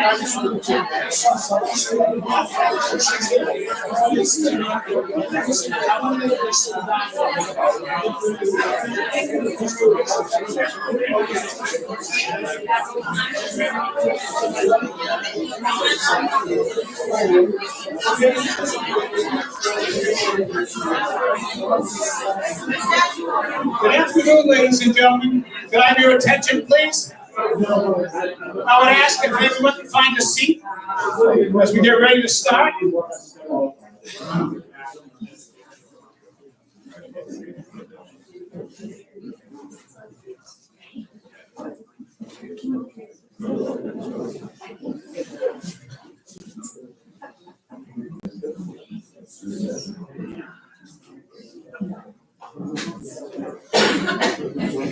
Good afternoon, ladies and gentlemen. Can I have your attention, please? I would ask if everyone can find a seat as we get ready to start.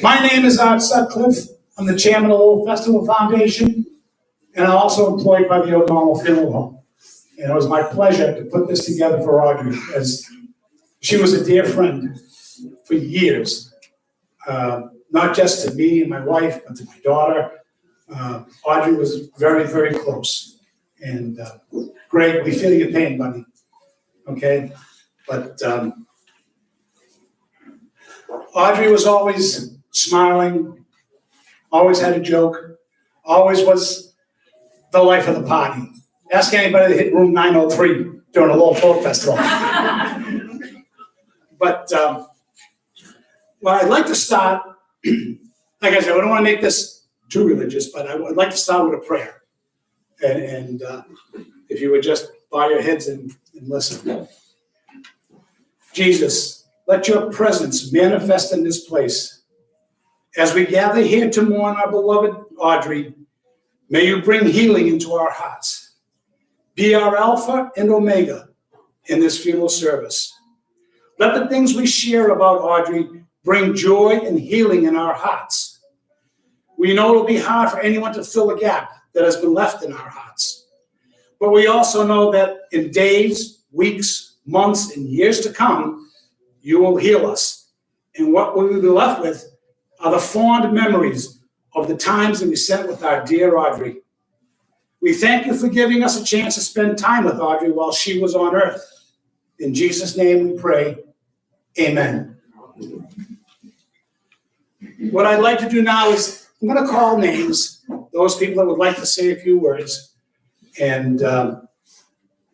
My name is Art Sutcliffe. I'm the chairman of the Little Festival Foundation, and I'm also employed by the O'Donnell Funeral Home. And it was my pleasure to put this together for Audrey, as she was a dear friend for years, not just to me and my wife, but to my daughter. Audrey was very, very close. And Greg, we feel your pain, buddy. Okay? But Audrey was always smiling, always had a joke, always was the life of the party. Ask anybody that hit room 903 during a Little Folk Festival. But, well, I'd like to start, like I said, I don't want to make this too religious, but I would like to start with a prayer. And if you would just bow your heads and listen. Jesus, let your presence manifest in this place. As we gather here to mourn our beloved Audrey, may you bring healing into our hearts. Be our Alpha and Omega in this funeral service. Let the things we share about Audrey bring joy and healing in our hearts. We know it'll be hard for anyone to fill the gap that has been left in our hearts. But we also know that in days, weeks, months, and years to come, you will heal us. And what we will be left with are the fond memories of the times that we spent with our dear Audrey. We thank you for giving us a chance to spend time with Audrey while she was on earth. In Jesus' name we pray, amen. What I'd like to do now is I'm going to call names, those people that would like to say a few words, and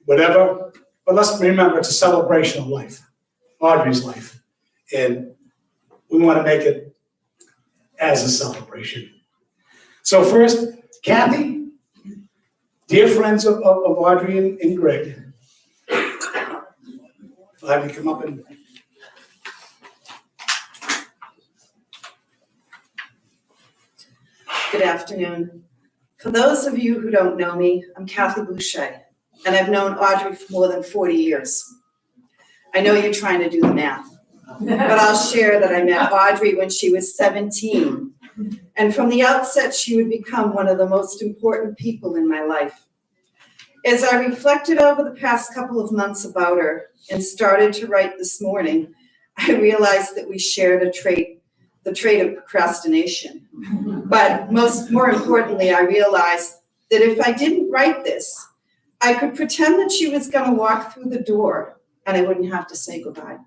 whatever. But let's remember, it's a celebration of life, Audrey's life. And we want to make it as a celebration. So first, Kathy, dear friends of Audrey and Greg, I'll have you come up and... Good afternoon. For those of you who don't know me, I'm Kathy Boucher, and I've known Audrey for more than 40 years. I know you're trying to do the math, but I'll share that I met Audrey when she was 17, and from the outset, she would become one of the most important people in my life. As I reflected over the past couple of months about her and started to write this morning, I realized that we shared the trait of procrastination. But more importantly, I realized that if I didn't write this, I could pretend that she was going to walk through the door and I wouldn't have to say goodbye.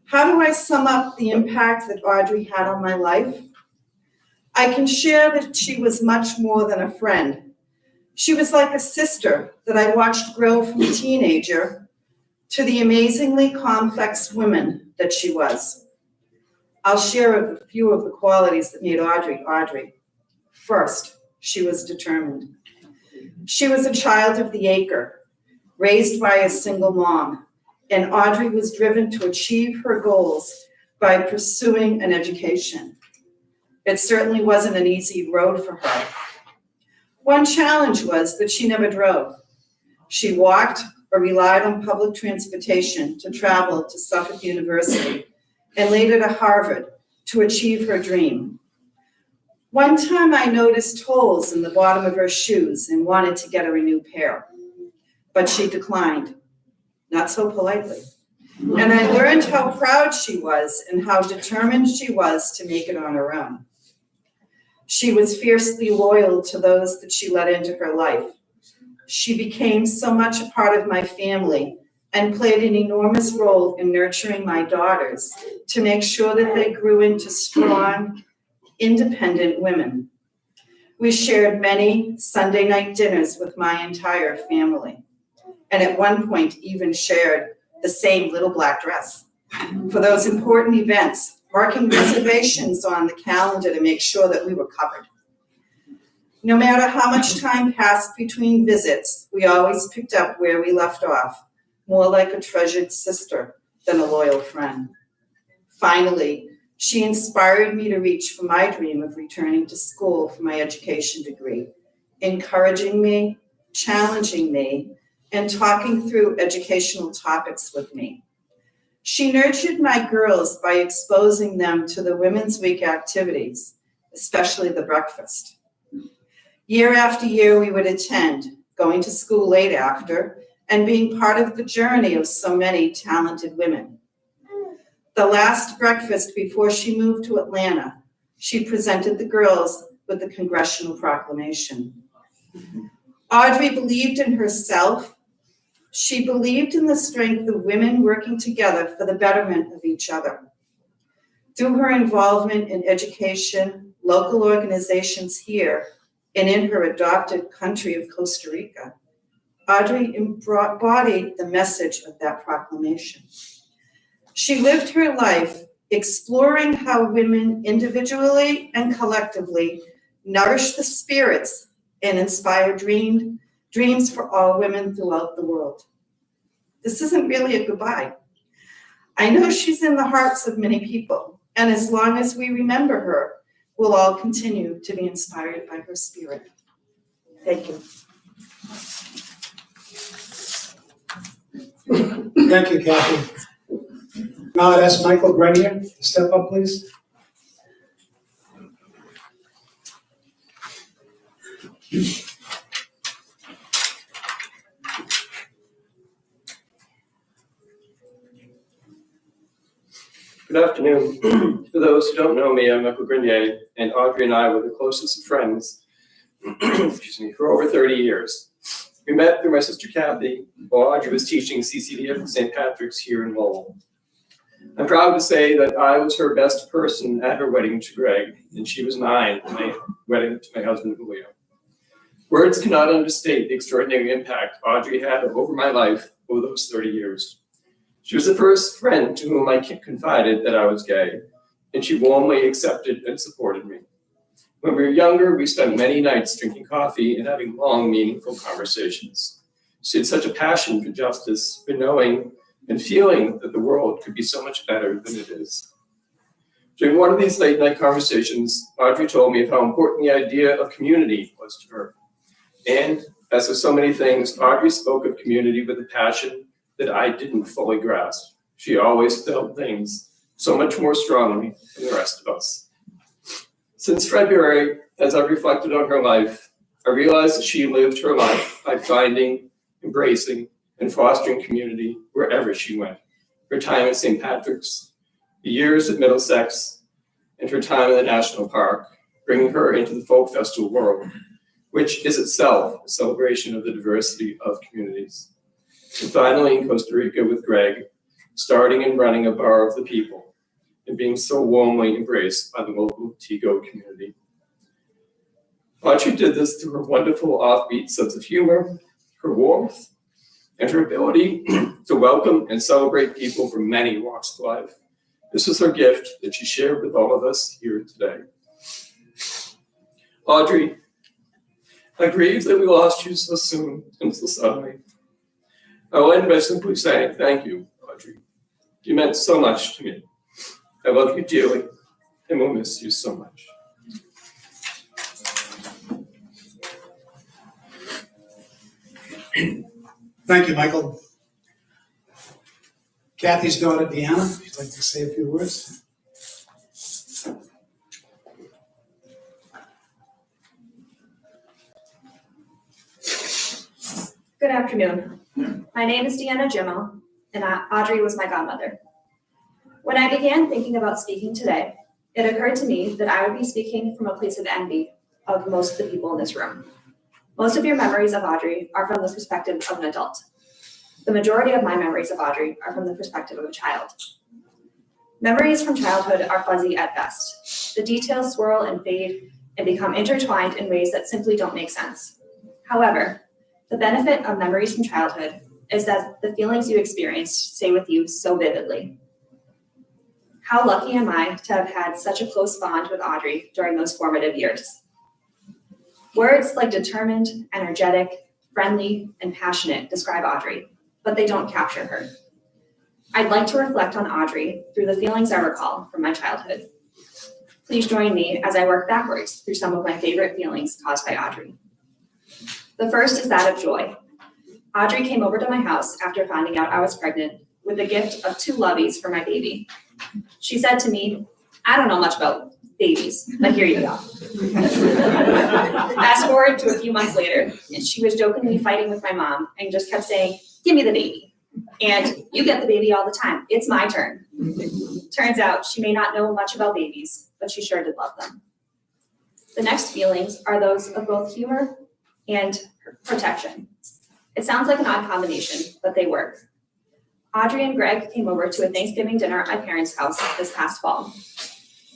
How do I sum up the impact that Audrey had on my life? I can share that she was much more than a friend. She was like a sister that I watched grow from a teenager to the amazingly complex woman that she was. I'll share a few of the qualities that made Audrey, Audrey. First, she was determined. She was a child of the acre, raised by a single mom, and Audrey was driven to achieve her goals by pursuing an education. It certainly wasn't an easy road for her. One challenge was that she never drove. She walked or relied on public transportation to travel to Suffolk University and later to Harvard to achieve her dream. One time I noticed holes in the bottom of her shoes and wanted to get her a new pair, but she declined, not so politely. And I learned how proud she was and how determined she was to make it on her own. She was fiercely loyal to those that she let into her life. She became so much a part of my family and played an enormous role in nurturing my daughters to make sure that they grew into strong, independent women. We shared many Sunday night dinners with my entire family, and at one point even shared the same little black dress. For those important events, marking reservations on the calendar to make sure that we were covered. No matter how much time passed between visits, we always picked up where we left off, more like a treasured sister than a loyal friend. Finally, she inspired me to reach for my dream of returning to school for my education degree, encouraging me, challenging me, and talking through educational topics with me. She nurtured my girls by exposing them to the Women's Week activities, especially the breakfast. Year after year, we would attend, going to school late after, and being part of the journey of so many talented women. The last breakfast before she moved to Atlanta, she presented the girls with the Congressional Proclamation. Audrey believed in herself. She believed in the strength of women working together for the betterment of each other. Through her involvement in education, local organizations here, and in her adopted country of Costa Rica, Audrey embodied the message of that proclamation. She lived her life exploring how women individually and collectively nourish the spirits and inspire dreams for all women throughout the world. This isn't really a goodbye. I know she's in the hearts of many people, and as long as we remember her, we'll all continue to be inspired by her spirit. Thank you. Thank you, Kathy. Now I'd ask Michael Grenier to step up, please. Good afternoon. For those who don't know me, I'm Michael Grenier, and Audrey and I were the closest of friends for over 30 years. We met through my sister Kathy while Audrey was teaching CCDF at St. Patrick's here in Lowell. I'm proud to say that I was her best person at her wedding to Greg, and she was mine at my wedding to my husband, Julio. Words cannot understate the extraordinary impact Audrey had over my life over those 30 years. She was the first friend to whom I confided that I was gay, and she warmly accepted and supported me. When we were younger, we spent many nights drinking coffee and having long, meaningful conversations. She had such a passion for justice, for knowing and feeling that the world could be so much better than it is. During one of these late night conversations, Audrey told me of how important the idea of community was to her. And as with so many things, Audrey spoke of community with a passion that I didn't fully grasp. She always felt things so much more strongly than the rest of us. Since February, as I've reflected on her life, I realized that she lived her life by finding, embracing, and fostering community wherever she went. Her time at St. Patrick's, the years at Middlesex, and her time in the National Park, bringing her into the folk festival world, which is itself a celebration of the diversity of communities. And finally in Costa Rica with Greg, starting and running a Bar of the People, and being so warmly embraced by the local Tigo community. Audrey did this through her wonderful offbeat sense of humor, her warmth, and her ability to welcome and celebrate people from many walks of life. This was her gift that she shared with all of us here today. Audrey, I grieve that we lost you so soon and so suddenly. I will end by simply saying thank you, Audrey. You meant so much to me. I love you dearly and will miss you so much. Thank you, Michael. Kathy's daughter, Deanna, if you'd like to say a few words. Good afternoon. My name is Deanna and Audrey was my godmother. When I began thinking about speaking today, It occurred to me that I would be speaking from a place of envy of most of the people in this room. Most of your memories of Audrey are from the perspective of an adult. The majority of my memories of Audrey are from the perspective of a child. Memories from childhood are fuzzy at best. The details swirl and fade and become intertwined in ways that simply don't make sense. However, the benefit of memories from childhood is that the feelings you experienced stay with you so vividly. How lucky am I to have had such a close bond with Audrey during those formative years? Words like determined, energetic, friendly, and passionate describe Audrey, but they don't capture her. I'd like to reflect on Audrey through the feelings I recall from my childhood. Please join me as I work backwards through some of my favorite feelings caused by Audrey. The first is that of joy. Audrey came over to my house after finding out I was pregnant with a gift of 2 loveys for my baby. She said to me, "I don't know much about babies, but here you go." Fast forward to a few months later, and she was jokingly fighting with my mom and just kept saying, "Give me the baby." And "You get the baby all the time. It's my turn." Turns out she may not know much about babies, but she sure did love them. The next feelings are those of both humor and protection. It sounds like an odd combination, but they work. Audrey and Greg came over to a Thanksgiving dinner at my parents' house this past fall.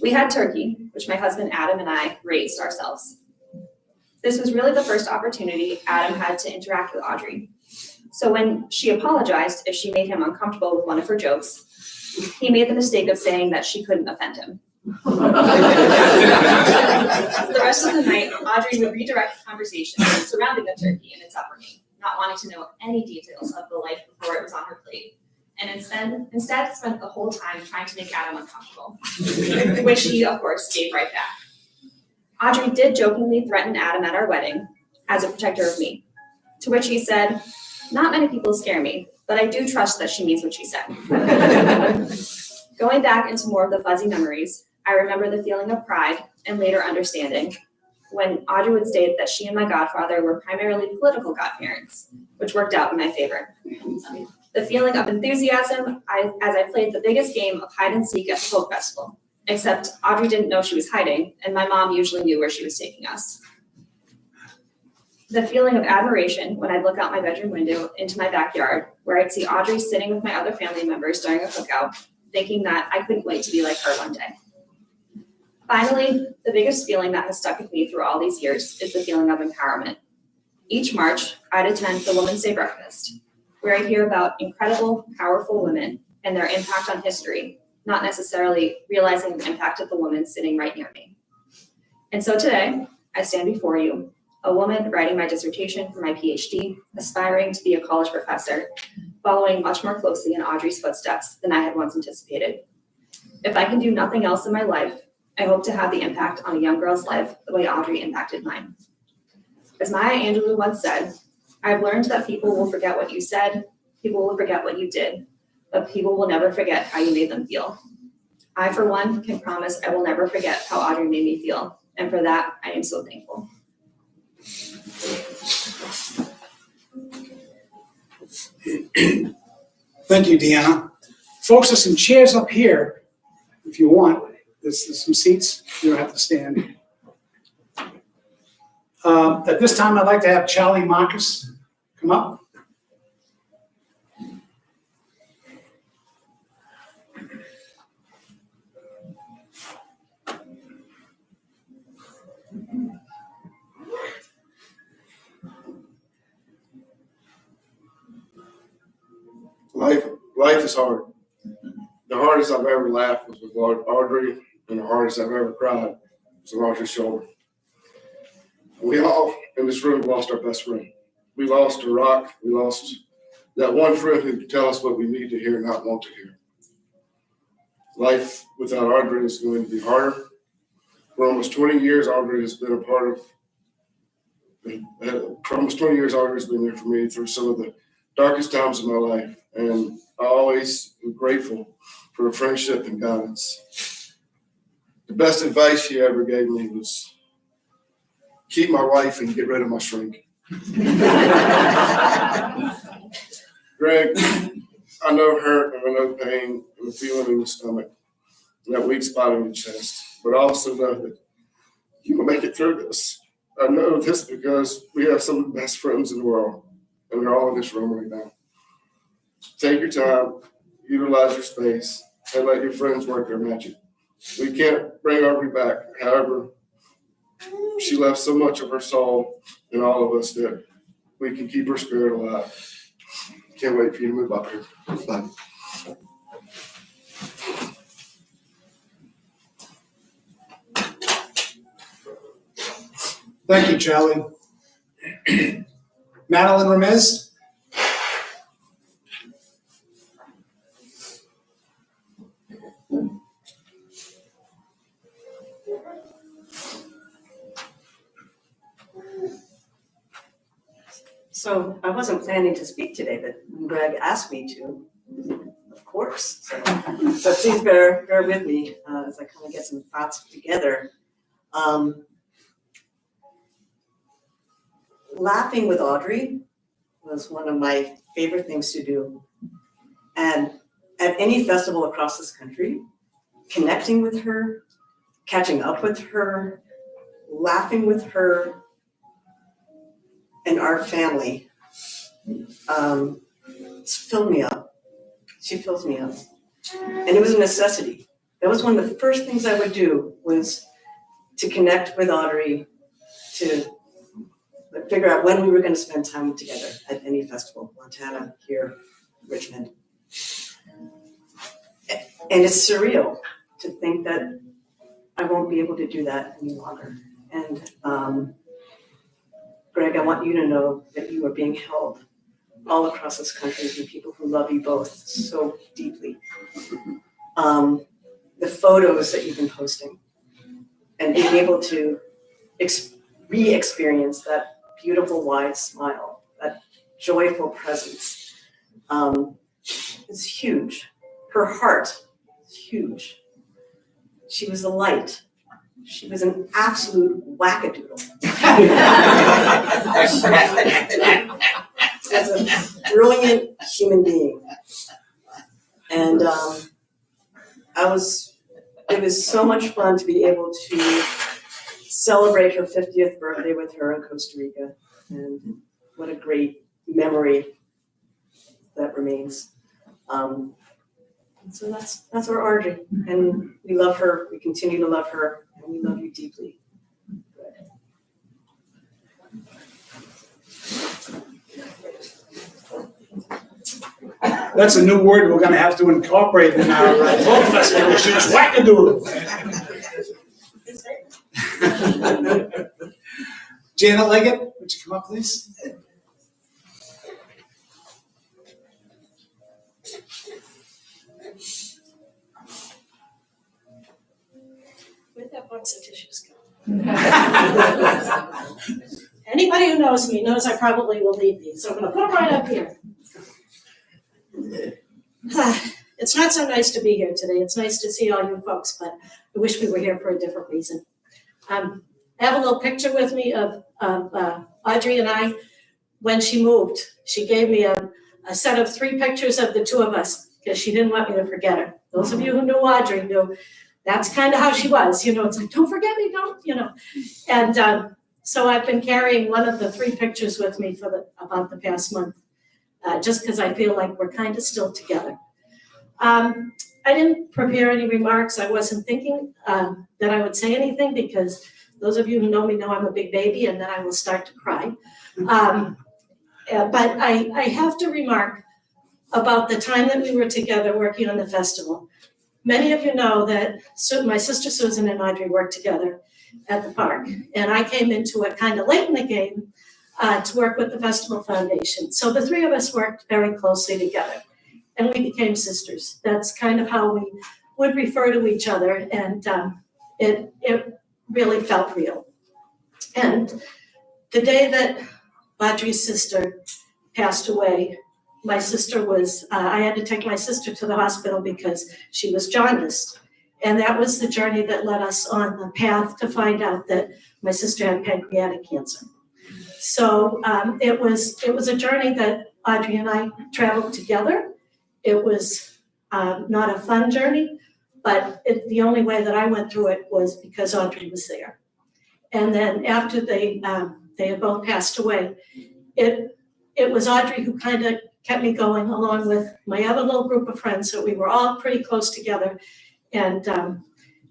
We had turkey, which my husband Adam and I raised ourselves. This was really the first opportunity Adam had to interact with Audrey. So when she apologized if she made him uncomfortable with one of her jokes, he made the mistake of saying that she couldn't offend him. The rest of the night, Audrey would redirect the conversation surrounding the turkey and its upbringing, not wanting to know any details of the life before it was on her plate, and instead spent the whole time trying to make Adam uncomfortable, which he, of course, gave right back. Audrey did jokingly threaten Adam at our wedding as a protector of me, to which he said, "Not many people scare me, but I do trust that she means what she said." Going back into more of the fuzzy memories, I remember the feeling of pride and later understanding when Audrey would state that she and my godfather were primarily political godparents, which worked out in my favor. The feeling of enthusiasm as I played the biggest game of hide and seek at the folk festival, except Audrey didn't know she was hiding, and my mom usually knew where she was taking us. The feeling of admiration when I'd look out my bedroom window into my backyard, where I'd see Audrey sitting with my other family members during a cookout, thinking that I couldn't wait to be like her one day. Finally, the biggest feeling that has stuck with me through all these years is the feeling of empowerment. Each March, I'd attend the Women's Day breakfast, where I hear about incredible, powerful women and their impact on history, not necessarily realizing the impact of the woman sitting right near me. And so today, I stand before you, a woman writing my dissertation for my PhD, aspiring to be a college professor, following much more closely in Audrey's footsteps than I had once anticipated. If I can do nothing else in my life, I hope to have the impact on a young girl's life the way Audrey impacted mine. As Maya Angelou once said, "I've learned that people will forget what you said, people will forget what you did, but people will never forget how you made them feel." I, for one, can promise I will never forget how Audrey made me feel, and for that, I am so thankful. Thank you, Deanna. Folks, there's some chairs up here if you want. There's some seats. You don't have to stand. At this time, I'd like to have Charlie Marcus come up. Life is hard. The hardest I've ever laughed was with Audrey, and the hardest I've ever cried was on Audrey's shoulder. We all in this room lost our best friend. We lost a rock. We lost that one friend who could tell us what we need to hear and not want to hear. Life without Audrey is going to be harder. For almost 20 years, Audrey has been a part of. For almost 20 years, Audrey's been there for me through some of the darkest times of my life, and I always am grateful for her friendship and guidance. The best advice she ever gave me was keep my wife and get rid of my shrink. Greg, I know hurt and I know pain and the feeling in the stomach and that weak spot in your chest. but I also know that you will make it through this. I know this because we have some of the best friends in the world, and they're all in this room right now. Take your time, utilize your space, and let your friends work their magic. We can't bring Audrey back. However, she left so much of her soul in all of us that we can keep her spirit alive. Can't wait for you to move up here. Bye. Thank you, Charlie. Madeline Ramez? So I wasn't planning to speak today, but when Greg asked me to, of course. So please bear with me as I kind of get some thoughts together. Laughing with Audrey was one of my favorite things to do. And at any festival across this country, connecting with her, catching up with her, laughing with her, and our family filled me up. She fills me up. And it was a necessity. That was one of the first things I would do, was to connect with Audrey, to figure out when we were going to spend time together at any festival, Montana, here, Richmond. And it's surreal to think that I won't be able to do that any longer. And Greg, I want you to know that you are being held all across this country from people who love you both so deeply. The photos that you've been posting and being able to re-experience that beautiful wide smile, that joyful presence, is huge. Her heart is huge. She was a light. She was an absolute wackadoodle. As a brilliant human being. And it was so much fun to be able to celebrate her 50th birthday with her in Costa Rica. And what a great memory that remains. So that's our Audrey. And we love her, we continue to love her, and we love you deeply. That's a new word we're gonna have to incorporate in our folk festival. She's wackadoodle. Janet Leggett, would you come up, please? Where'd that box of tissues go? Anybody who knows me knows I probably will need these, so I'm gonna put them right up here. It's not so nice to be here today. It's nice to see all you folks, but I wish we were here for a different reason. I have a little picture with me of Audrey and I when she moved. She gave me a set of 3 pictures of the 2 of us because she didn't want me to forget her. Those of you who knew Audrey knew that's kind of how she was. You know, it's like, don't forget me, don't, you know. And so I've been carrying one of the 3 pictures with me for about the past month. Just because I feel like we're kind of still together. I didn't prepare any remarks. I wasn't thinking that I would say anything because those of you who know me know I'm a big baby and then I will start to cry. But I have to remark about the time that we were together working on the festival. Many of you know that my sister Susan and Audrey worked together at the park. And I came into it kind of late in the game to work with the Festival Foundation. So the 3 of us worked very closely together and we became sisters. That's kind of how we would refer to each other, and it really felt real. And the day that Audrey's sister passed away, my sister was, I had to take my sister to the hospital because she was jaundiced. And that was the journey that led us on the path to find out that my sister had pancreatic cancer. So it was a journey that Audrey and I traveled together. It was not a fun journey, But the only way that I went through it was because Audrey was there. And then after they had both passed away, it was Audrey who kind of kept me going, along with my other little group of friends. So we were all pretty close together. And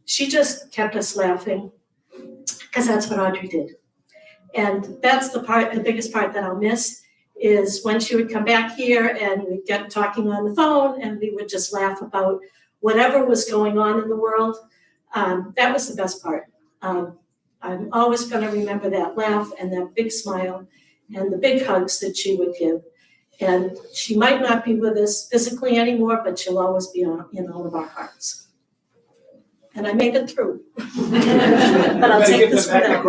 she just kept us laughing, because that's what Audrey did. And that's the biggest part that I'll miss, is when she would come back here and we'd get talking on the phone and we would just laugh about whatever was going on in the world. That was the best part. I'm always going to remember that laugh and that big smile and the big hugs that she would give. And she might not be with us physically anymore, but she'll always be in all of our hearts. And I made it through. But I'll take this one out.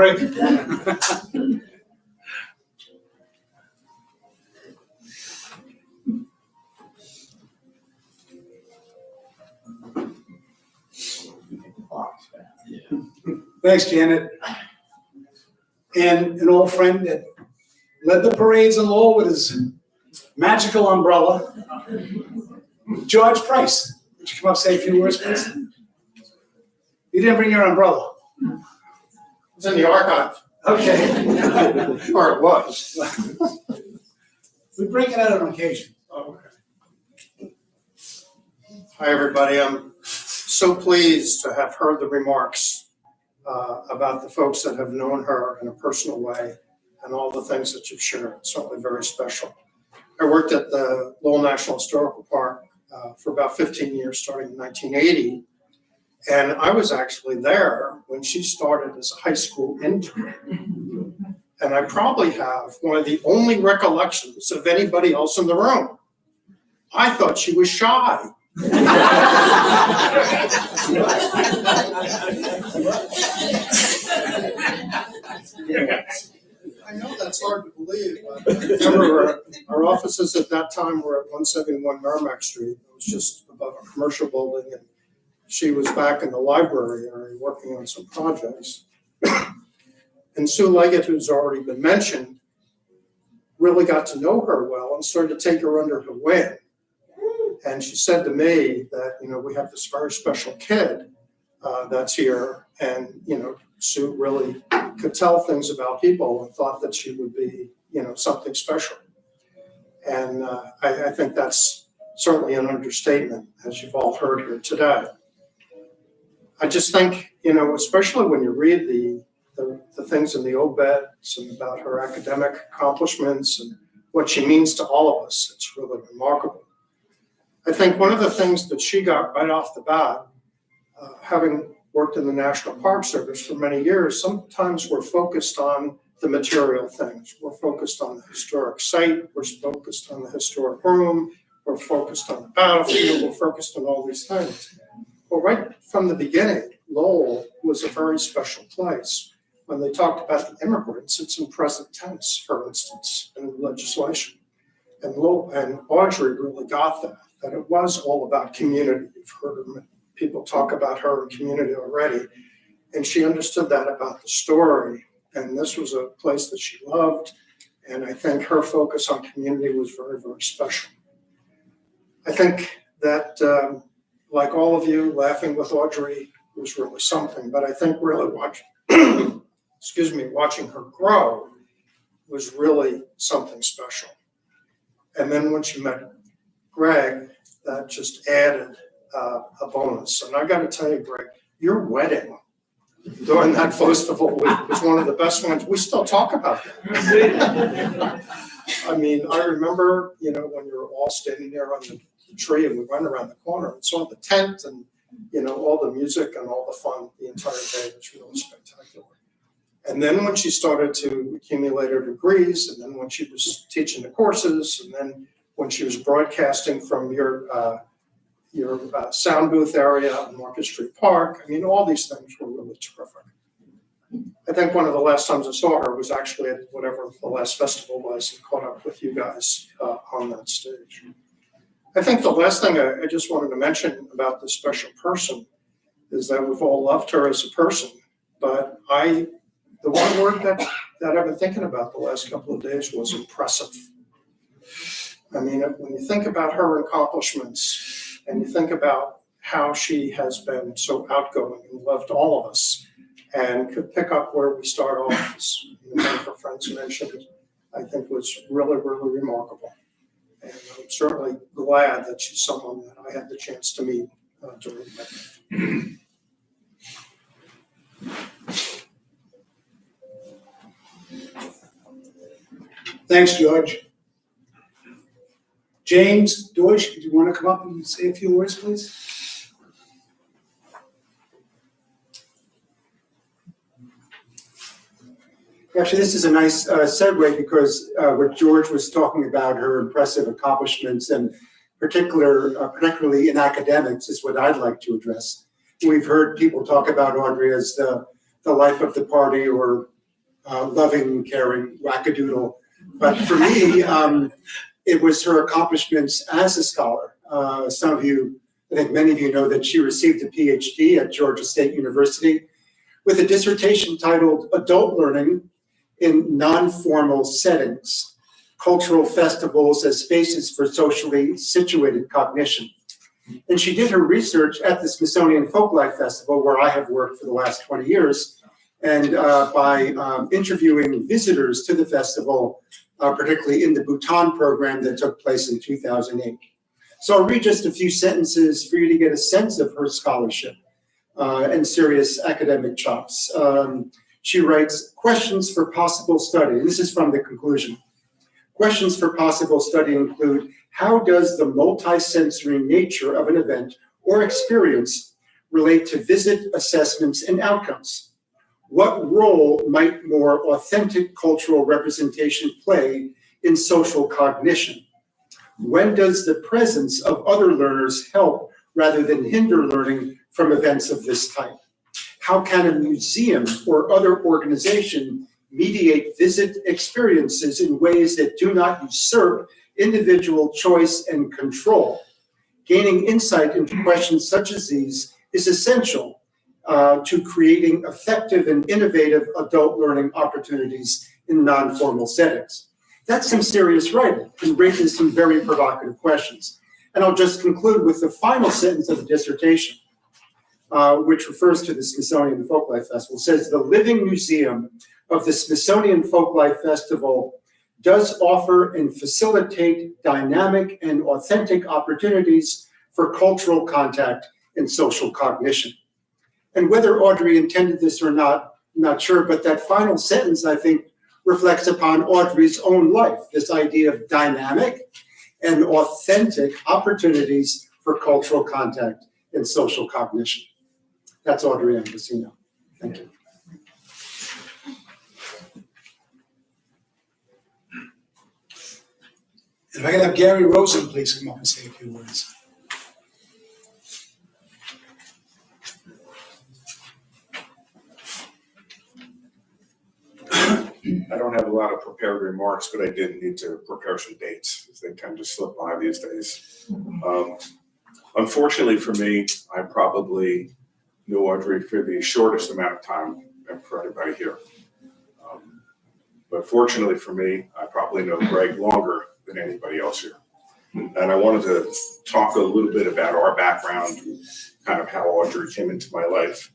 Thanks, Janet. And an old friend that led the parades in Lowell with his magical umbrella, George Price. Would you come up and say a few words, please? You didn't bring your umbrella. It's in the archive, Okay. or it was. We break it out on occasion. Okay. Hi, everybody. I'm so pleased to have heard the remarks about the folks that have known her in a personal way and all the things that you've shared. It's certainly very special. I worked at the Lowell National Historical Park for about 15 years, starting in 1980. And I was actually there when she started as a high school intern. And I probably have one of the only recollections of anybody else in the room. I thought she was shy. I know that's hard to believe. But I remember our offices at that time were at 171 Merrimack Street. It was just above a commercial building, and she was back in the library area working on some projects. And Sue Leggett, who's already been mentioned, really got to know her well and started to take her under her wing. And she said to me that, we have this very special kid that's here, and, Sue really could tell things about people and thought that she would be, something special. And I think that's certainly an understatement, as you've all heard here today. I just think, especially when you read the things in the obits and about her academic accomplishments and what she means to all of us, it's really remarkable. I think one of the things that she got right off the bat, having worked in the National Park Service for many years, sometimes we're focused on the material things. We're focused on the historic site, we're focused on the historic room, we're focused on the battlefield, we're focused on all these things. Well, right from the beginning, Lowell was a very special place. When they talked about the immigrants, it's in present tense, for instance, in legislation. And Audrey really got that it was all about community. You've heard people talk about her and community already. And she understood that about the story. And this was a place that she loved. And I think her focus on community was very, very special. I think that, like all of you, laughing with Audrey was really something. But I think really watching her grow was really something special. And then when she met Greg, that just added a bonus. And I got to tell you, Greg, your wedding during that festival week was one of the best ones. We still talk about that. I mean, I remember, when you were all standing there on the tree and we went around the corner and saw the tent and, all the music and all the fun the entire day was really spectacular. And then when she started to accumulate her degrees, and then when she was teaching the courses, and then when she was broadcasting from your sound booth area on Market Street Park, I mean, all these things were really terrific. I think one of the last times I saw her was actually at whatever the last festival was and caught up with you guys on that stage. I think the last thing I just wanted to mention about this special person is that we've all loved her as a person, but the one word that I've been thinking about the last couple of days was impressive. I mean, when you think about her accomplishments and you think about how she has been so outgoing and loved all of us and could pick up where we start off, as one of her friends mentioned, I think was really, really remarkable. And I'm certainly glad that she's someone that I had the chance to meet during my life. Thanks, George. James, Deutsch, do you want to come up and say a few words, please? Actually, this is a nice segue because what George was talking about, her impressive accomplishments and particularly in academics, is what I'd like to address. We've heard people talk about Audrey as the life of the party or loving, caring wackadoodle. But for me, it was her accomplishments as a scholar. Some of you, I think many of you know that she received a PhD at Georgia State University with a dissertation titled Adult Learning in Non-Formal Settings, Cultural Festivals as Spaces for Socially Situated Cognition. And she did her research at the Smithsonian Folklife Festival, where I have worked for the last 20 years. And by interviewing visitors to the festival, particularly in the Bhutan program that took place in 2008. So I'll read just a few sentences for you to get a sense of her scholarship and serious academic chops. She writes, questions for possible study. And this is from the conclusion. Questions for possible study include, how does the multisensory nature of an event or experience relate to visit assessments and outcomes? What role might more authentic cultural representation play in social cognition? When does the presence of other learners help rather than hinder learning from events of this type? How can a museum or other organization mediate visit experiences in ways that do not usurp individual choice and control? Gaining insight into questions such as these is essential to creating effective and innovative adult learning opportunities in non-formal settings. That's some serious writing and raises some very provocative questions. And I'll just conclude with the final sentence of the dissertation, which refers to the Smithsonian Folklife Festival. It says, the Living Museum of the Smithsonian Folklife Festival does offer and facilitate dynamic and authentic opportunities for cultural contact and social cognition. And whether Audrey intended this or not, I'm not sure, but that final sentence, I think, reflects upon Audrey's own life, this idea of dynamic and authentic opportunities for cultural contact and social cognition. That's Audrey Ambrosino. Thank you. If I could have Gary Rosen please come up and say a few words. I don't have a lot of prepared remarks, but I did need to prepare some dates, as they tend to slip by these days. Unfortunately for me, I probably knew Audrey for the shortest amount of time and for anybody here. But fortunately for me, I probably know Greg longer than anybody else here. And I wanted to talk a little bit about our background, kind of how Audrey came into my life.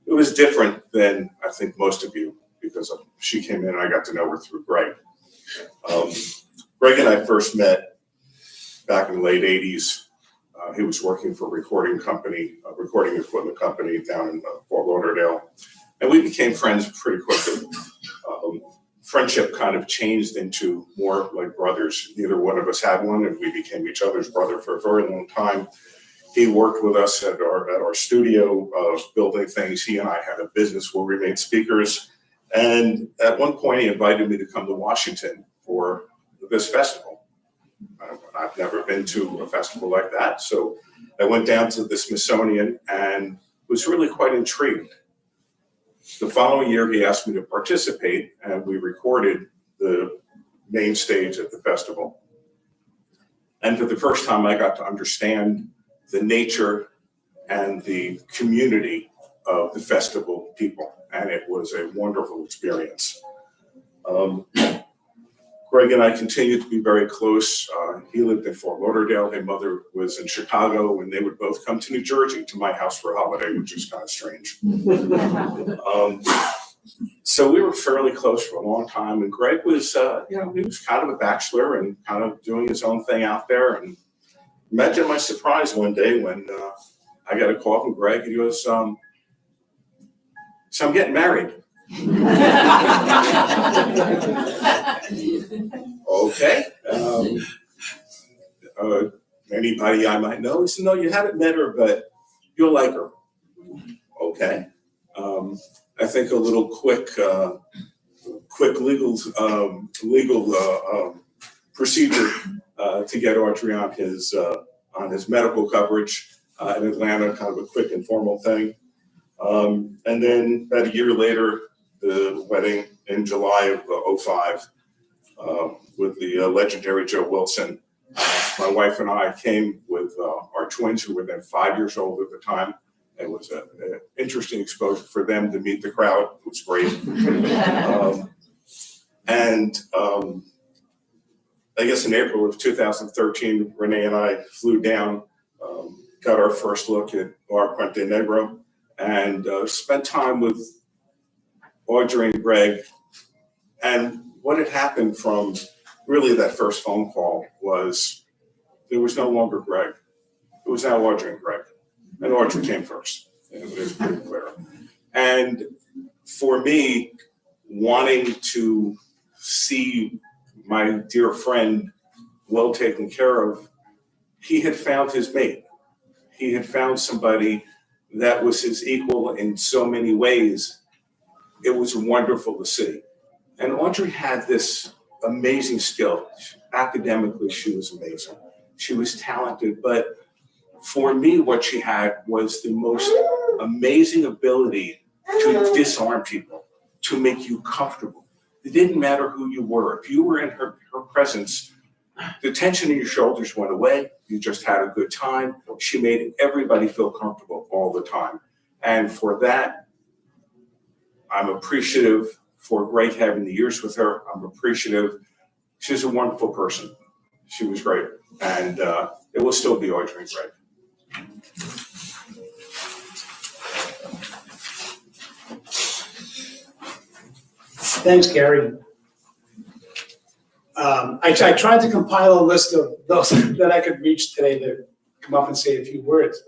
It was different than I think most of you, because she came in and I got to know her through Greg. Greg and I first met back in the late 80s. He was working for a recording equipment company down in Fort Lauderdale. And we became friends pretty quickly. Friendship kind of changed into more like brothers. Neither one of us had one, and we became each other's brother for a very long time. He worked with us at our studio, building things. He and I had a business where we made speakers. And at one point, he invited me to come to Washington for this festival. I've never been to a festival like that. So I went down to the Smithsonian and was really quite intrigued. The following year, he asked me to participate, and we recorded the main stage at the festival. And for the first time, I got to understand the nature and the community of the festival people. And it was a wonderful experience. Greg and I continued to be very close. He lived in Fort Lauderdale. His mother was in Chicago, and they would both come to New Jersey to my house for a holiday, which is kind of strange. So we were fairly close for a long time, and Greg was, he was kind of a bachelor and kind of doing his own thing out there. And imagine my surprise one day when I got a call from Greg, and he goes, so I'm getting married. Okay. Anybody I might know? He said, no, you haven't met her, but you'll like her. Okay. I think a little quick legal procedure to get Audrey on his medical coverage in Atlanta, kind of a quick informal thing. And then about a year later, the wedding in July of '05 with the legendary Joe Wilson. My wife and I came with our twins, who were then 5 years old at the time. It was an interesting exposure for them to meet the crowd. It was great. I guess in April of 2013, Renee and I flew down, got our first look at our Puente Negro, and spent time with Audrey and Greg. And what had happened from really that first phone call was there was no longer Greg. It was now Audrey and Greg. And Audrey came first. And it was pretty clear. And for me, wanting to see my dear friend well taken care of, he had found his mate. He had found somebody that was his equal in so many ways. It was wonderful to see. And Audrey had this amazing skill. Academically, she was amazing. She was talented, but for me, what she had was the most amazing ability to disarm people, to make you comfortable. It didn't matter who you were. If you were in her presence, the tension in your shoulders went away. You just had a good time. She made everybody feel comfortable all the time. And for that, I'm appreciative for Greg having the years with her. I'm appreciative. She's a wonderful person. She was great. And it will still be Audrey and Greg. Thanks, Gary. I tried to compile a list of those that I could reach today to come up and say a few words.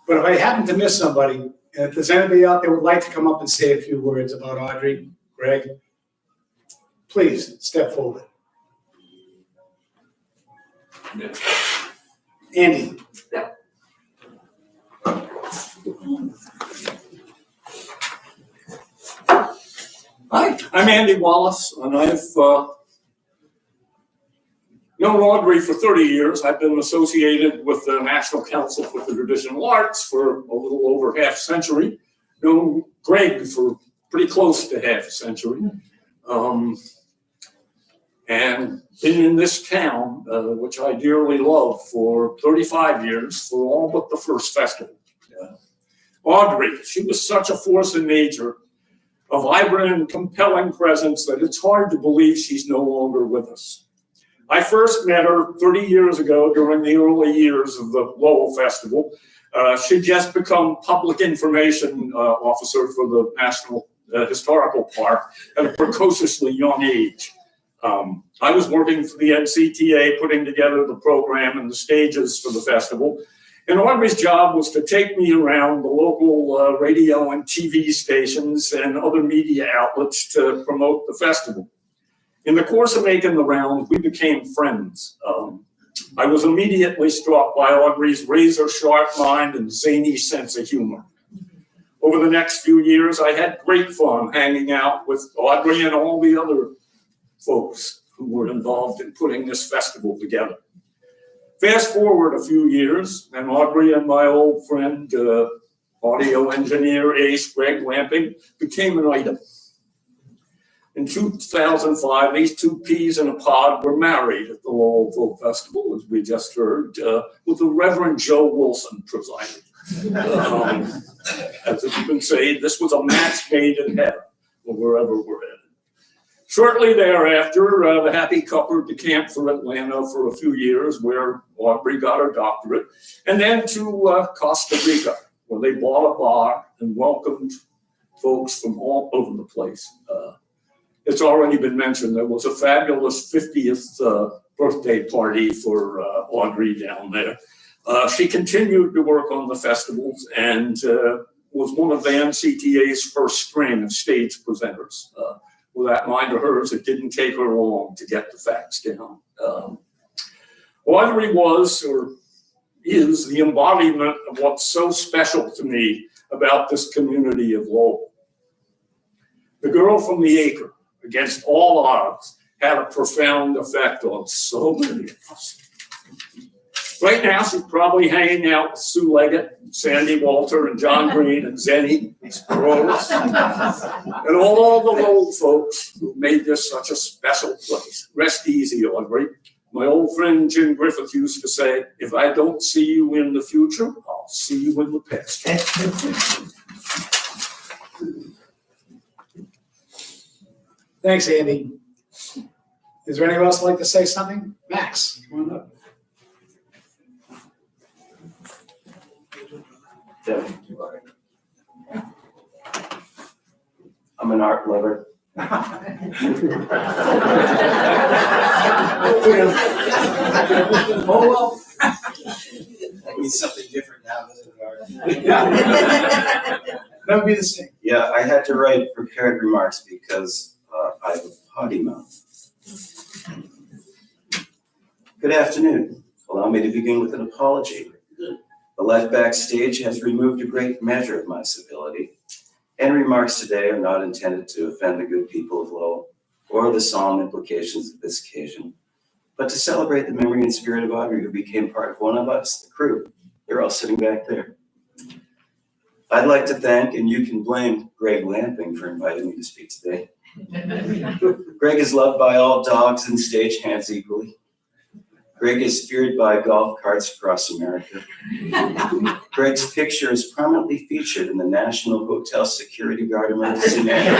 But if I happen to miss somebody, and if there's anybody out there who would like to come up and say a few words about Audrey, Greg, please step forward. Andy. Hi, I'm Andy Wallace, and I've known Audrey for 30 years. I've been associated with the National Council for the Traditional Arts for a little over half a century. Known Greg for pretty close to half a century. And been in this town, which I dearly love, for 35 years, for all but the first festival. Audrey, she was such a force in nature, a vibrant and compelling presence that it's hard to believe she's no longer with us. I first met her 30 years ago during the early years of the Lowell Festival. She'd just become public information officer for the National Historical Park at a precociously young age. I was working for the NCTA, putting together the program and the stages for the festival. And Audrey's job was to take me around the local radio and TV stations and other media outlets to promote the festival. In the course of making the rounds, we became friends. I was immediately struck by Audrey's razor-sharp mind and zany sense of humor. Over the next few years, I had great fun hanging out with Audrey and all the other folks who were involved in putting this festival together. Fast forward a few years, and Audrey and my old friend, audio engineer Ace Greg Lamping, became an item. In 2005, these two peas in a pod were married at the Lowell Folk Festival, as we just heard, with the Reverend Joe Wilson presiding. As you can say, this was a match made in heaven, or wherever we're at. Shortly thereafter, the happy couple decamped for Atlanta for a few years, where Audrey got her doctorate, and then to Costa Rica, where they bought a bar and welcomed folks from all over the place. It's already been mentioned, there was a fabulous 50th birthday party for Audrey down there. She continued to work on the festivals and was one of Van CTA's first string of stage presenters. With that mind of hers, it didn't take her long to get the facts down. Audrey was, or is, the embodiment of what's so special to me about this community of Lowell. The girl from the acre, against all odds, had a profound effect on so many of us. Right now, she's probably hanging out with Sue Leggett, Sandy Walter, and John Green, and Zenny, these pros, and all the Lowell folks who made this such a special place. Rest easy, Audrey. My old friend Jim Griffith used to say, if I don't see you in the future, I'll see you in the past. Thanks, Andy. Is there anyone else like to say something? Max, come on up. I'm an art lover. Oh, well. That means something different now, doesn't it? That would be the same. Yeah, I had to write prepared remarks because I have a potty mouth. Good afternoon. Allow me to begin with an apology. The life backstage has removed a great measure of my civility, and remarks today are not intended to offend the good people of Lowell or the solemn implications of this occasion, but to celebrate the memory and spirit of Audrey, who became part of one of us, the crew. They're all sitting back there. I'd like to thank, and you can blame Greg Lamping for inviting me to speak today. Greg is loved by all dogs and stagehands equally. Greg is feared by golf carts across America. Greg's picture is prominently featured in the National Hotel Security Guard Emergency Manual.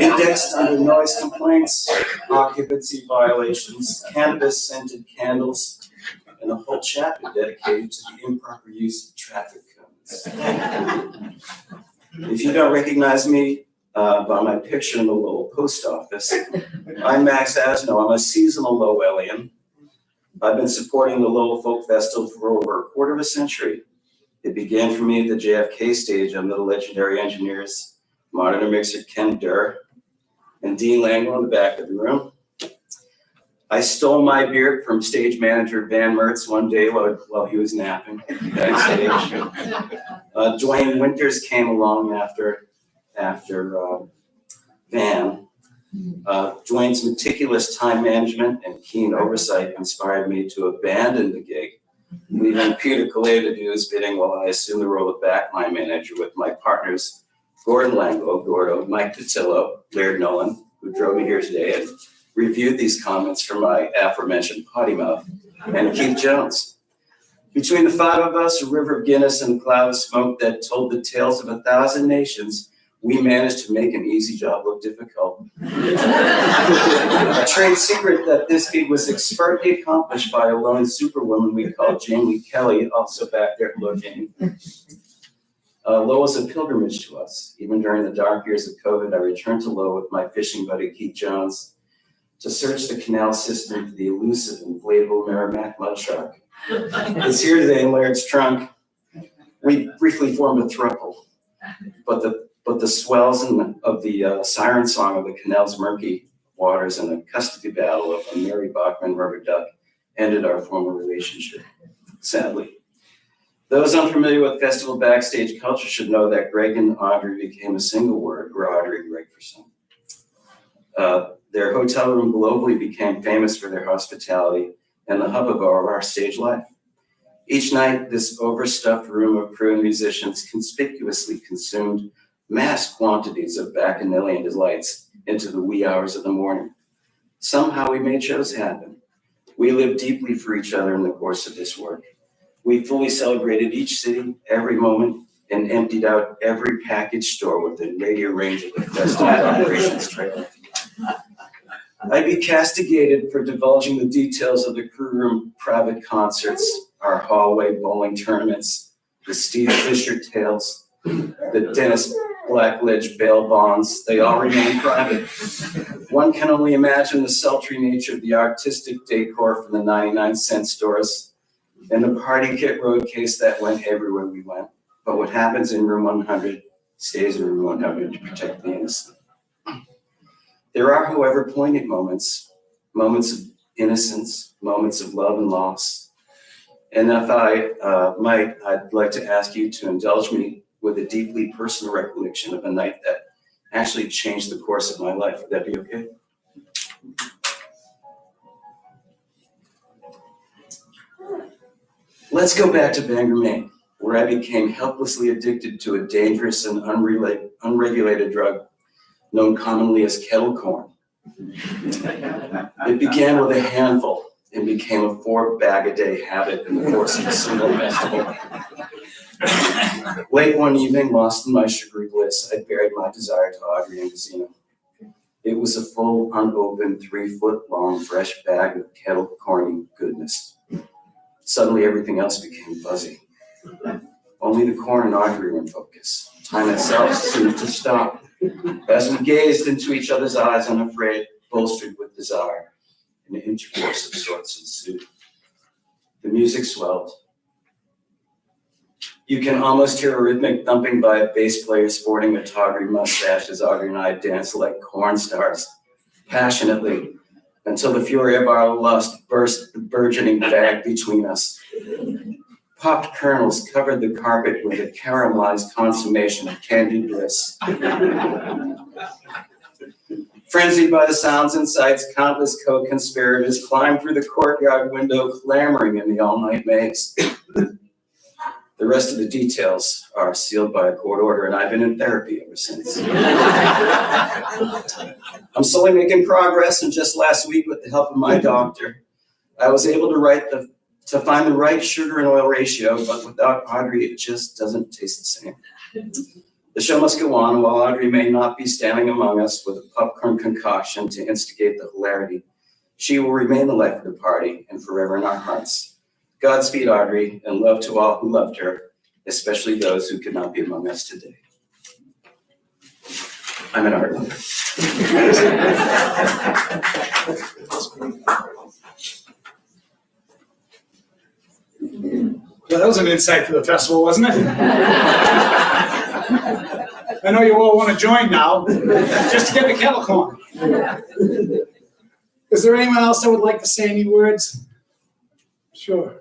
Indexed under noise complaints, occupancy violations, cannabis-scented candles, and a whole chapter dedicated to the improper use of traffic cones. If you don't recognize me by my picture in the Lowell post office, I'm Max Asno. I'm a seasonal Lowellian. I've been supporting the Lowell Folk Festival for over a quarter of a century. It began for me at the JFK stage under the legendary engineers, monitor mixer Ken Durr and Dean Langwell in the back of the room. I stole my beard from stage manager Van Mertz one day while he was napping backstage. Dwayne Winters came along after Van. Dwayne's meticulous time management and keen oversight inspired me to abandon the gig, leaving Peter Calais to do his bidding while I assumed the role of backline manager with my partners, Gordon Langlo, Gordo, Mike Patillo, Laird Nolan, who drove me here today and reviewed these comments from my aforementioned potty mouth, and Keith Jones. Between the five of us, a river of Guinness and a cloud of smoke that told the tales of 1,000 nations, we managed to make an easy job look difficult. A trade secret that this feat was expertly accomplished by a lone superwoman we called Jamie Kelly, also back there. Hello, Jamie. Lowell was a pilgrimage to us. Even during the dark years of COVID, I returned to Lowell with my fishing buddy Keith Jones to search the canal system for the elusive inflatable Merrimack mud shark. It's here today in Laird's trunk. We briefly formed a throuple, but the swells of the siren song of the canal's murky waters and the custody battle of a Mary Bachman rubber duck ended our former relationship, sadly. Those unfamiliar with festival backstage culture should know that Greg and Audrey became a single word, or Audrey and Greg for some. Their hotel room globally became famous for their hospitality and the hub of our stage life. Each night, this overstuffed room of crew and musicians conspicuously consumed mass quantities of bacchanalian delights into the wee hours of the morning. Somehow we made shows happen. We lived deeply for each other in the course of this work. We fully celebrated each city, every moment, and emptied out every package store within radio range of the festival operations trailer. I'd be castigated for divulging the details of the crew room private concerts, our hallway bowling tournaments, the Steve Fisher tales, the Dennis Blackledge bail bonds. They all remain private. One can only imagine the sultry nature of the artistic decor from the 99-cent stores and the party kit road case that went everywhere we went. But what happens in room 100 stays in room 100 to protect the innocent. There are, however, poignant moments of innocence, moments of love and loss. And if I might, I'd like to ask you to indulge me with a deeply personal recollection of a night that actually changed the course of my life. Would that be okay? Let's go back to Bangor, Maine, where I became helplessly addicted to a dangerous and unregulated drug known commonly as kettle corn. It began with a handful and became a 4-bag-a-day habit in the course of a single festival. Late one evening, lost in my sugary bliss, I buried my desire to Audrey Ambrosino. It was a full, unopened, 3-foot-long, fresh bag of kettle corny goodness. Suddenly, everything else became fuzzy. Only the corn and Audrey were in focus. Time itself seemed to stop. As we gazed into each other's eyes, unafraid, bolstered with desire, an intercourse of sorts ensued. The music swelled. You can almost hear a rhythmic thumping by a bass player sporting a tawdry mustache as Audrey and I danced like corn stars, passionately, until the fury of our lust burst the burgeoning bag between us. Popped kernels covered the carpet with a caramelized consummation of candied bliss. Frenzied by the sounds and sights, countless co-conspirators climbed through the courtyard window, clamoring in the all-night maze. The rest of the details are sealed by a court order, and I've been in therapy ever since. I'm slowly making progress, and just last week, with the help of my doctor, I was able to find the right sugar and oil ratio, but without Audrey, it just doesn't taste the same. The show must go on. While Audrey may not be standing among us with a popcorn concoction to instigate the hilarity, she will remain the life of the party and forever in our hearts. Godspeed, Audrey, and love to all who loved her, especially those who could not be among us today. I'm an art lover. Well, that was an insight to the festival, wasn't it? I know you all want to join now, just to get the kettle corn. Is there anyone else that would like to say any words? Sure.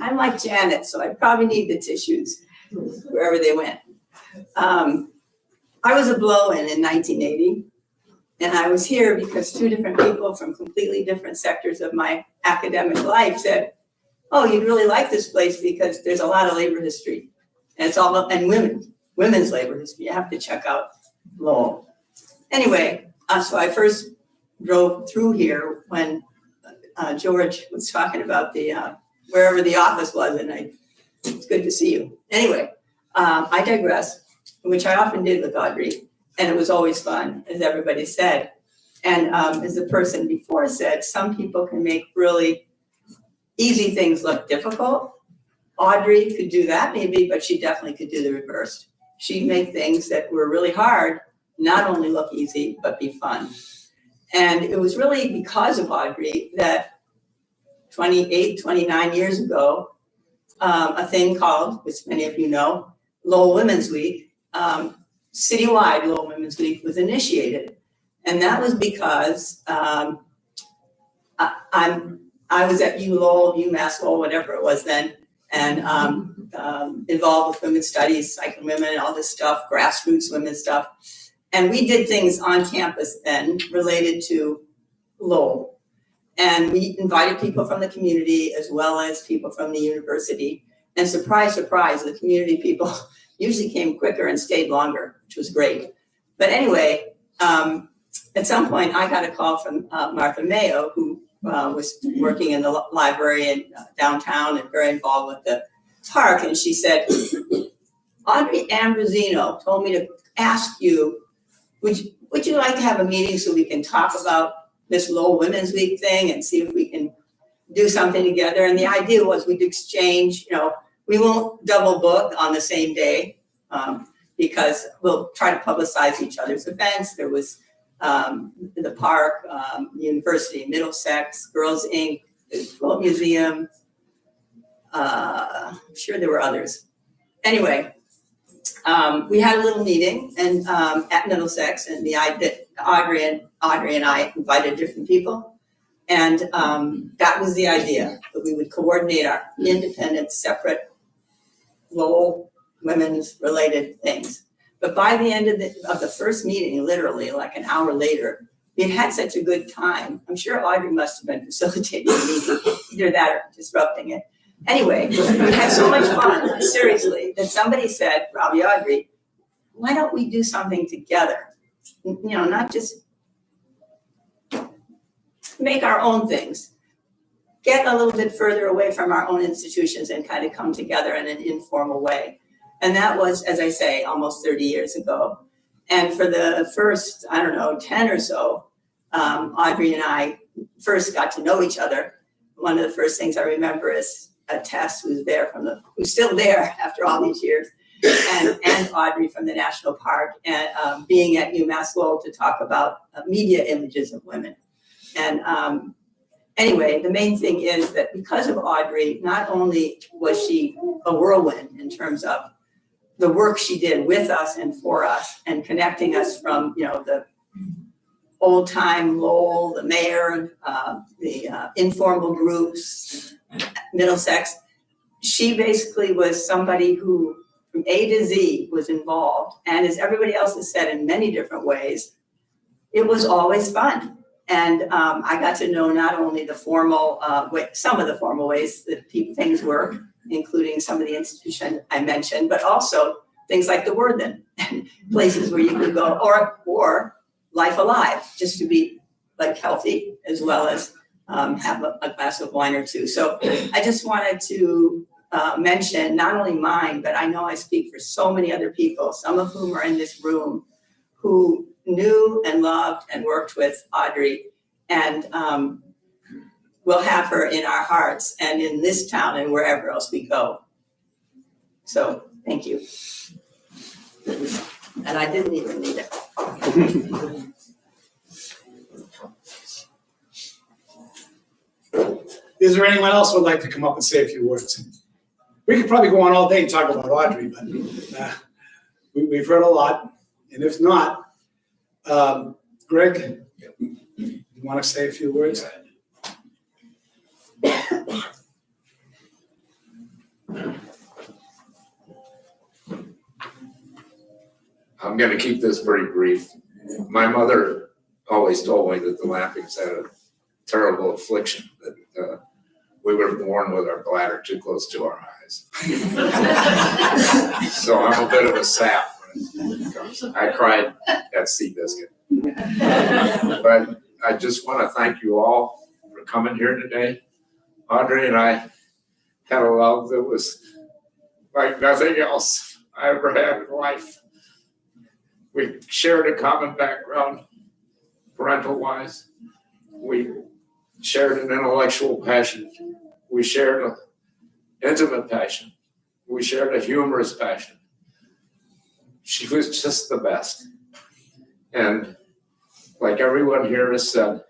I'm like Janet, so I probably need the tissues wherever they went. I was a blow-in 1980, and I was here because 2 different people from completely different sectors of my academic life said, "Oh, you'd really like this place because there's a lot of labor history, and it's all and women's labor history. You have to check out Lowell." Anyway, so I first drove through here when George was talking about the wherever the office was, and it's good to see you. Anyway, I digress, which I often did with Audrey, and it was always fun, as everybody said. And as the person before said, some people can make really easy things look difficult. Audrey could do that maybe, but she definitely could do the reverse. She'd make things that were really hard not only look easy, but be fun. And it was really because of Audrey that 28, 29 years ago, a thing called, which many of you know, Lowell Women's Week, citywide Lowell Women's Week was initiated. And that was because I was at UMass Lowell, whatever it was then, and involved with women's studies, cycling women, all this stuff, grassroots women's stuff. And we did things on campus then related to Lowell. And we invited people from the community as well as people from the university. And surprise, surprise, the community people usually came quicker and stayed longer, which was great. But anyway, at some point, I got a call from Martha Mayo, who was working in the library in downtown and very involved with the park, and she said, Audrey Ambrosino told me to ask you, would you like to have a meeting so we can talk about this Lowell Women's Week thing and see if we can do something together? And the idea was we'd exchange, we won't double book on the same day because we'll try to publicize each other's events. There was the park, University of Middlesex, Girls Inc., the Quilt Museum. I'm sure there were others. Anyway, we had a little meeting and at Middlesex, and Audrey and I invited different people, and that was the idea, that we would coordinate our independent, separate, Lowell women's related things. But by the end of the first meeting, literally like an hour later, we had such a good time. I'm sure Audrey must have been facilitating the meeting, either that or disrupting it. Anyway, we had so much fun, seriously, that somebody said, probably Audrey, why don't we do something together? Not just make our own things, get a little bit further away from our own institutions and kind of come together in an informal way. And that was, as I say, almost 30 years ago. And for the first, 10 or so, Audrey and I first got to know each other. One of the first things I remember is Tess, who's still there after all these years, and Audrey from the National Park, and being at UMass Lowell to talk about media images of women. And anyway, the main thing is that because of Audrey, not only was she a whirlwind in terms of the work she did with us and for us, and connecting us from the old time Lowell, the mayor, the informal groups, Middlesex. She basically was somebody who, from A to Z, was involved. And as everybody else has said in many different ways, it was always fun. And I got to know not only the formal, some of the formal ways that things work, including some of the institutions I mentioned, but also things like the Worthen, places where you could go, or Life Alive, just to be healthy as well as have a glass of wine or two. So I just wanted to mention not only mine, but I know I speak for so many other people, some of whom are in this room, who knew and loved and worked with Audrey, and we'll have her in our hearts and in this town and wherever else we go. So thank you. And I didn't even need it. Is there anyone else who would like to come up and say a few words? We could probably go on all day and talk about Audrey, but we've heard a lot. And if not, Greg, you want to say a few words? I'm going to keep this pretty brief. My mother always told me that the Lampings had a terrible affliction, that we were born with our bladder too close to our eyes. So I'm a bit of a sap when it comes. I cried at Seabiscuit. But I just want to thank you all for coming here today. Audrey and I had a love that was like nothing else I ever had in life. We shared a common background, parental-wise. We shared an intellectual passion. We shared an intimate passion. We shared a humorous passion. She was just the best. And like everyone here has said,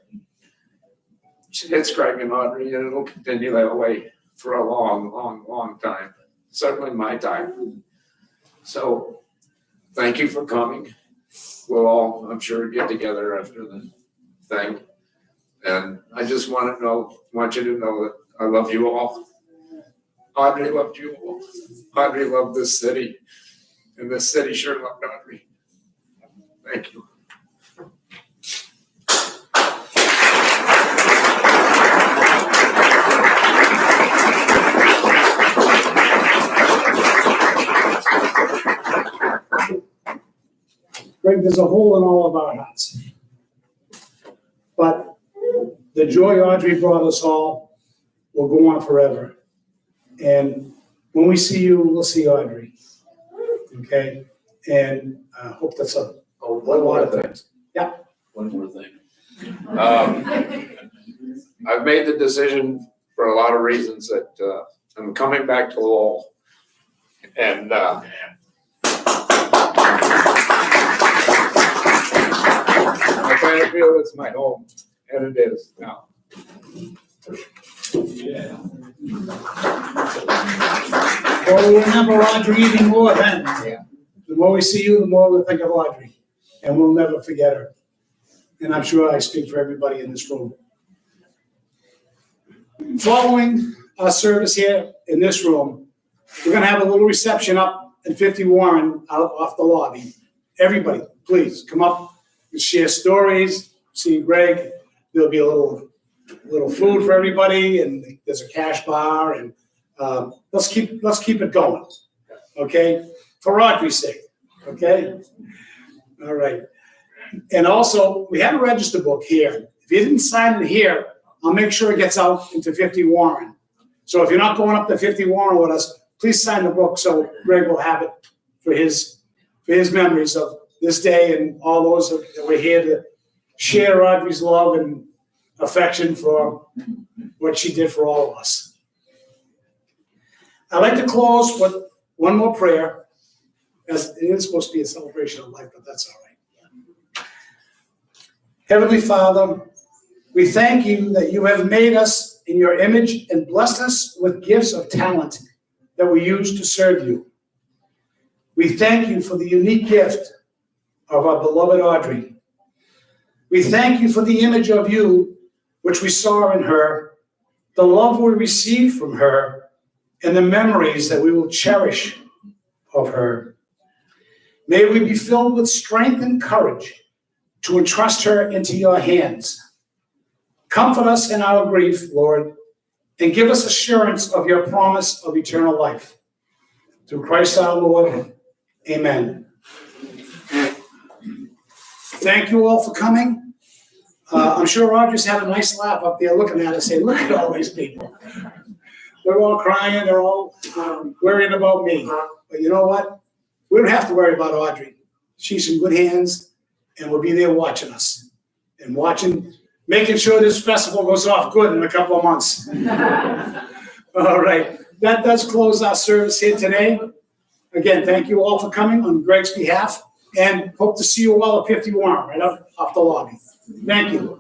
it's Greg and Audrey, and it'll continue that way for a long, long, long time. Certainly my time. So thank you for coming. We'll all, I'm sure, get together after the thing. And I just want you to know that I love you all. Audrey loved you all. Audrey loved this city. And this city sure loved Audrey. Thank you. Greg, there's a hole in all of our hearts. but the joy Audrey brought us all will go on forever. And when we see you, we'll see Audrey. Okay? And I hope that's a One more thing. Yeah. One more thing. I've made the decision for a lot of reasons that I'm coming back to Lowell. And I kind of feel it's my home, and it is now. Yeah. Well, we'll remember Audrey even more then. Yeah. The more we see you, the more we'll think of Audrey. And we'll never forget her. And I'm sure I speak for everybody in this room. Following our service here in this room, we're gonna have a little reception up at 50 Warren out off the lobby. Everybody, please come up and share stories, see Greg. There'll be a little food for everybody, and there's a cash bar, and let's keep it going, okay? For Audrey's sake, okay? All right. And also, we have a register book here. If you didn't sign it here, I'll make sure it gets out into 50 Warren. So if you're not going up to 50 Warren with us, please sign the book so Greg will have it for his memories of this day and all those that were here to share Audrey's love and affection for what she did for all of us. I'd like to close with one more prayer, as it is supposed to be a celebration of life, but that's all right. Heavenly Father, we thank you that you have made us in your image and blessed us with gifts of talent that we use to serve you. We thank you for the unique gift of our beloved Audrey. We thank you for the image of you which we saw in her, the love we received from her, and the memories that we will cherish of her. May we be filled with strength and courage to entrust her into your hands. Comfort us in our grief, Lord, and give us assurance of your promise of eternal life. Through Christ our Lord, amen. Thank you all for coming. I'm sure Audrey's having a nice laugh up there looking at us, saying, look at all these people. They're all crying, they're all worried about me. But you know what? We don't have to worry about Audrey. She's in good hands, and we'll be there watching us and making sure this festival goes off good in a couple of months. All right, that does close our service here today. Again, thank you all for coming on Greg's behalf, and hope to see you all at 50 Warren, right off the lobby. Thank you.